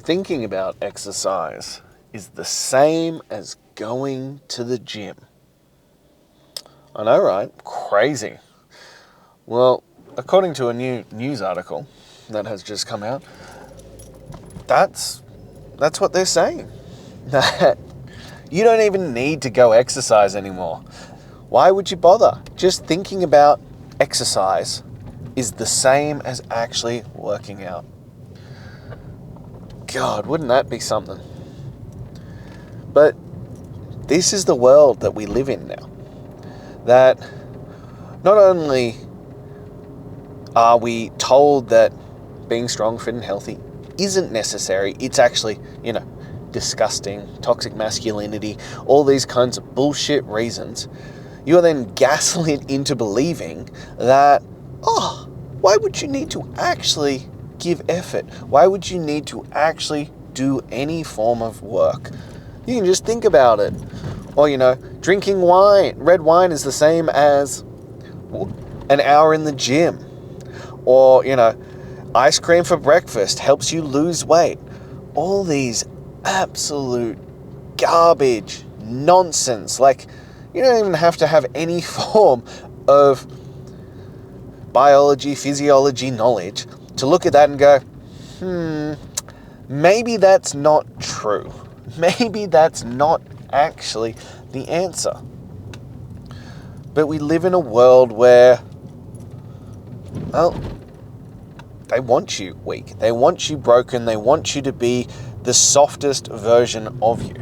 thinking about exercise is the same as going to the gym. I know, right? Crazy. Well, according to a new news article that has just come out, that's what they're saying. That you don't even need to go exercise anymore. Why would you bother? Just thinking about exercise is the same as actually working out. God, wouldn't that be something? But this is the world that we live in now. That not only are we told that being strong, fit and healthy isn't necessary, it's actually, disgusting, toxic masculinity, all these kinds of bullshit reasons, you are then gaslit into believing that, why would you need to actually give effort? Why would you need to actually do any form of work? You can just think about it. Or, drinking red wine is the same as an hour in the gym. Or, ice cream for breakfast helps you lose weight. All these absolute garbage nonsense. Like, you don't even have to have any form of biology, physiology knowledge to look at that and go, maybe that's not true. Maybe that's not actually the answer. But we live in a world where, they want you weak. They want you broken. They want you to be the softest version of you.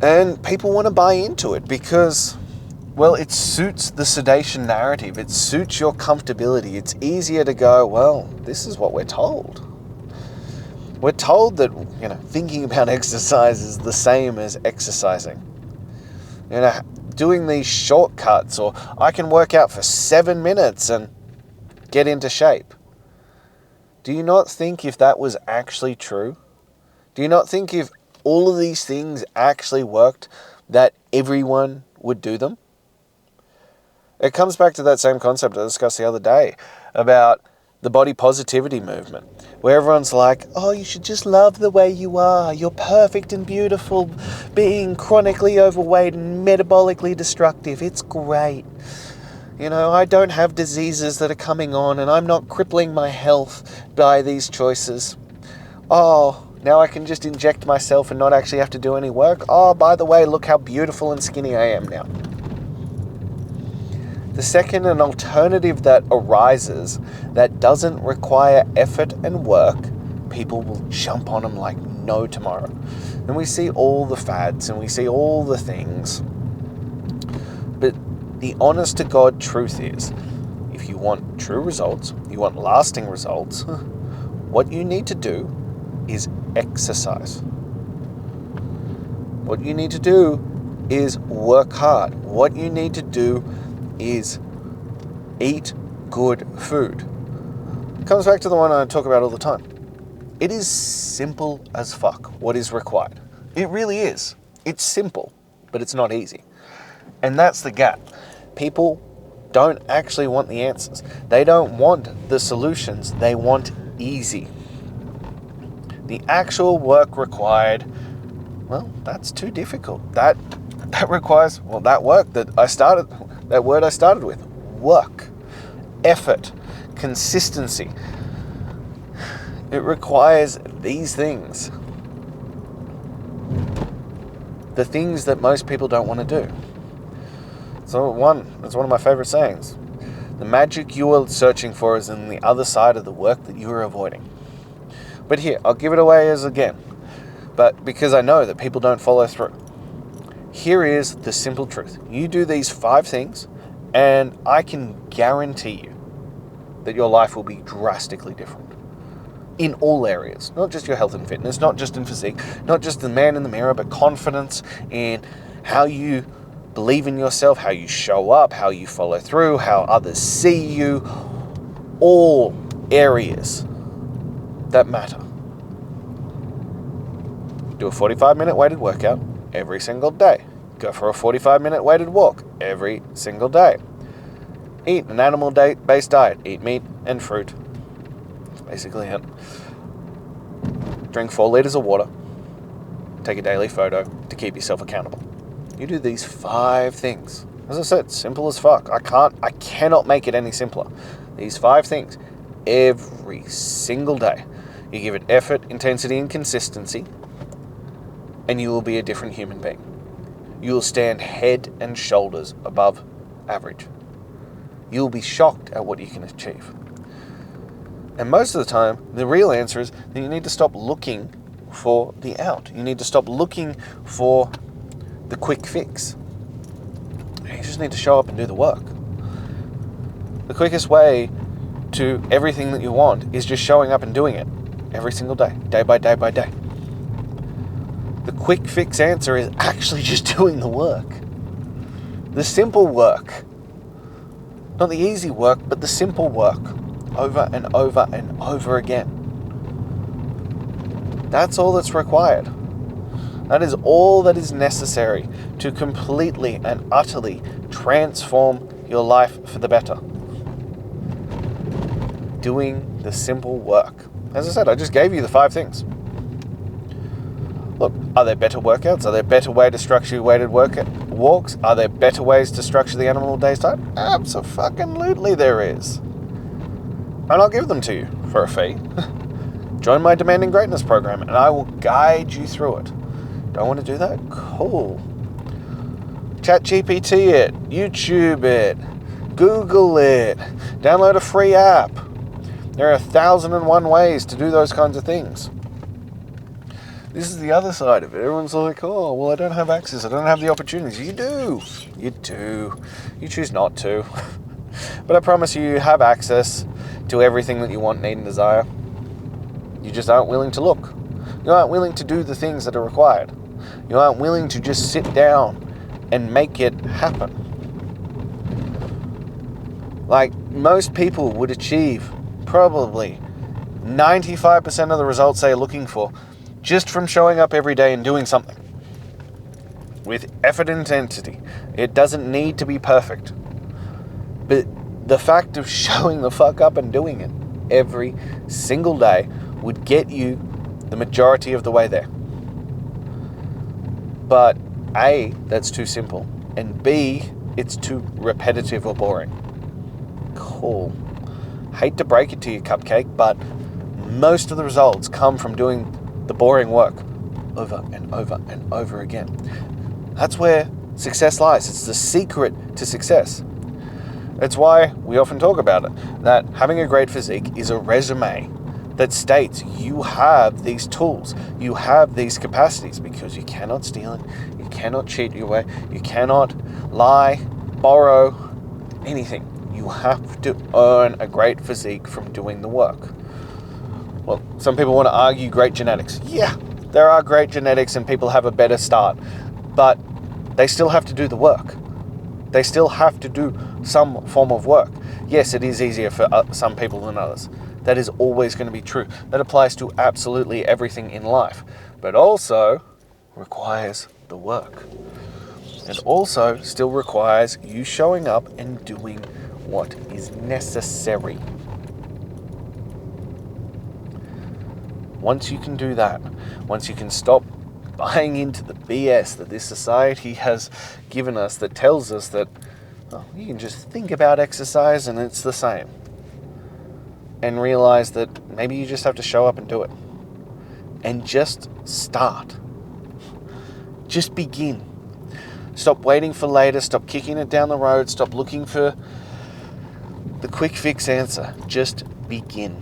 And people want to buy into it because, it suits the sedation narrative. It suits your comfortability. It's easier to go, this is what we're told. We're told that, thinking about exercise is the same as exercising. Doing these shortcuts, or I can work out for 7 minutes and get into shape. Do you not think if that was actually true? Do you not think if all of these things actually worked, that everyone would do them? It comes back to that same concept I discussed the other day about the body positivity movement, where everyone's like, you should just love the way you are. You're perfect and beautiful, being chronically overweight and metabolically destructive. It's great. I don't have diseases that are coming on, and I'm not crippling my health by these choices. Now I can just inject myself and not actually have to do any work. By the way, look how beautiful and skinny I am now. The second an alternative that arises that doesn't require effort and work, people will jump on them like no tomorrow. And we see all the fads and we see all the things. But the honest to God truth is, if you want true results, you want lasting results, what you need to do is exercise. What you need to do is work hard. What you need to do is eat good food. It comes back to the one I talk about all the time. It is simple as fuck what is required. It really is. It's simple, but it's not easy. And that's the gap. People don't actually want the answers. They don't want the solutions. They want easy. The actual work required, that's too difficult. That requires, that work that word I started with, work, effort, consistency. It requires these things. The things that most people don't want to do. So it's one of my favorite sayings. The magic you are searching for is in the other side of the work that you are avoiding. But here, I'll give it away again. But because I know that people don't follow through. Here is the simple truth. You do these 5 things, and I can guarantee you that your life will be drastically different. In all areas. Not just your health and fitness, not just in physique, not just the man in the mirror, but confidence in how you believe in yourself, how you show up, how you follow through, how others see you. All areas that matter. Do a 45-minute weighted workout every single day. Go for a 45-minute weighted walk every single day. Eat an animal-based diet. Eat meat and fruit. That's basically it. drink 4 litres of water, take a daily photo to keep yourself accountable. You do these 5 things. As I said, simple as fuck. I cannot make it any simpler. These 5 things every single day. You give it effort, intensity, and consistency, and you will be a different human being. You will stand head and shoulders above average. You will be shocked at what you can achieve. And most of the time, the real answer is that you need to stop looking for the out. You need to stop looking for the quick fix. You just need to show up and do the work. The quickest way to everything that you want is just showing up and doing it every single day, day by day by day. The quick fix answer is actually just doing the work. The simple work. Not the easy work, but the simple work. Over and over and over again. That's all that's required. That is all that is necessary to completely and utterly transform your life for the better. Doing the simple work. As I said, I just gave you the 5 things. Look, are there better workouts? Are there better ways to structure your weighted walks? Are there better ways to structure the animal day's time? Absolutely there is. And I'll give them to you for a fee. Join my Demanding Greatness program and I will guide you through it. Don't want to do that? Cool. ChatGPT it, YouTube it, Google it, download a free app. There are 1,001 ways to do those kinds of things. This is the other side of it. Everyone's like, oh, well, I don't have access. I don't have the opportunities. You do. You do. You choose not to. But I promise you have access to everything that you want, need, and desire. You just aren't willing to look. You aren't willing to do the things that are required. You aren't willing to just sit down and make it happen. Like, most people would achieve probably 95% of the results they're looking for just from showing up every day and doing something. With effort and intensity. It doesn't need to be perfect. But the fact of showing the fuck up and doing it every single day would get you the majority of the way there. But A, that's too simple. And B, it's too repetitive or boring. Cool. Hate to break it to you, Cupcake, but most of the results come from doing the boring work over and over and over again. That's where success lies. It's the secret to success. That's why we often talk about it, that having a great physique is a resume that states you have these tools, you have these capacities, because you cannot steal it, you cannot cheat your way, you cannot lie, borrow, anything. You have to earn a great physique from doing the work. Well, some people want to argue great genetics. Yeah, there are great genetics and people have a better start, but they still have to do the work. They still have to do some form of work. Yes, it is easier for some people than others. That is always going to be true. That applies to absolutely everything in life, but also requires the work. It also still requires you showing up and doing what is necessary. Once you can do that, once you can stop buying into the BS that this society has given us that tells us that you can just think about exercise and it's the same, and realize that maybe you just have to show up and do it. And just start. Just begin. Stop waiting for later. Stop kicking it down the road. Stop looking for the quick fix answer. Just begin.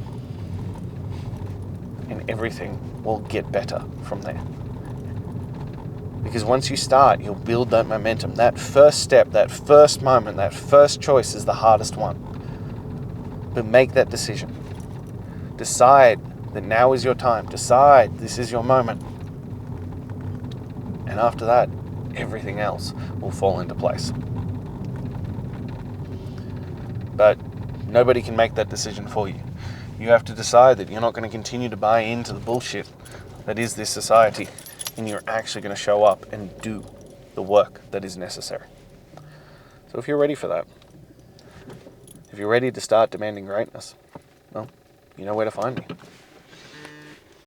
And everything will get better from there. Because once you start, you'll build that momentum. That first step, that first moment, that first choice is the hardest one. But make that decision. Decide that now is your time. Decide this is your moment. And after that, everything else will fall into place. But nobody can make that decision for you. You have to decide that you're not going to continue to buy into the bullshit that is this society, and you're actually going to show up and do the work that is necessary. So if you're ready for that, if you're ready to start demanding greatness, well, you know where to find me.